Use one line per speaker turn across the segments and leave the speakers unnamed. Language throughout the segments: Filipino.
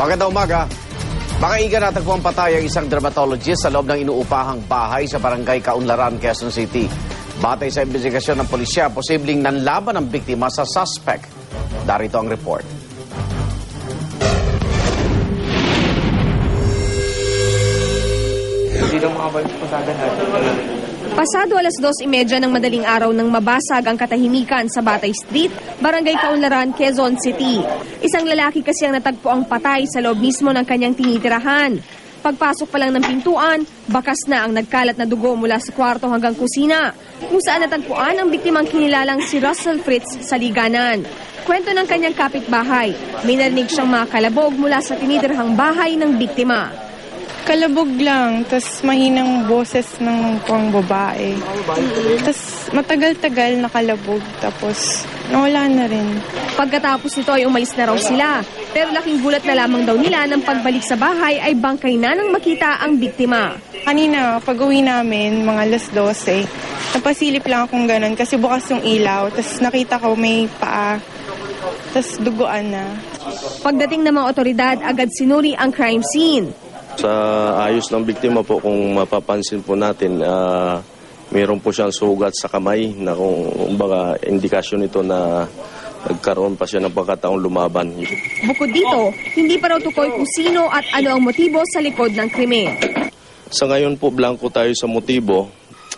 Magandang umaga. Makaiga natagpuan patay ang isang dermatologist sa loob ng inuupahang bahay sa barangay Kaunlaran, Quezon City. Batay sa investigasyon ng pulisya, posibleng nanlaban ang biktima sa suspect. Darito ang report.
Pasado alas 2:30 ng madaling araw nang mabasag ang katahimikan sa Batay Street, Barangay Kaunlaran, Quezon City. Isang lalaki kasi ang natagpo ang patay sa loob mismo ng kanyang tinitirahan. Pagpasok pa lang ng pintuan, bakas na ang nagkalat na dugo mula sa kwarto hanggang kusina, kung saan natagpuan ang biktimang kinilalang si Russell Fritz Saliganan. Kwento ng kanyang kapitbahay, may narinig siyang mga kalabog mula sa tinitirhang bahay ng biktima.
Kalabog lang, tas mahinang boses ng pang babae. Tas matagal-tagal nakalabog, tapos nawala na rin.
Pagkatapos nito ay umalis na raw sila, pero laking gulat na lamang daw nila nang pagbalik sa bahay ay bangkay na nang makita ang biktima.
Kanina, pag-uwi namin, mga alas 12, napasilip lang akong ganun kasi bukas yung ilaw, tas nakita ko may paa, tas duguan na.
Pagdating ng mga otoridad, agad sinuri ang crime scene.
Sa ayos ng biktima po, kung mapapansin po natin, mayroon po siyang sugat sa kamay na kung baga indikasyon ito na nagkaroon pa siya ng pagkataong lumaban.
Bukod dito, hindi pa raw tukoy kung sino at ano ang motibo sa likod ng krimen.
Sa ngayon po, blanco tayo sa motibo.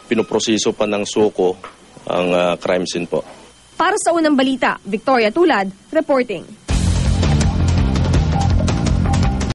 Pinoproseso pa ng suko ang crime scene po.
Para sa unang balita, Victoria Tulad, reporting.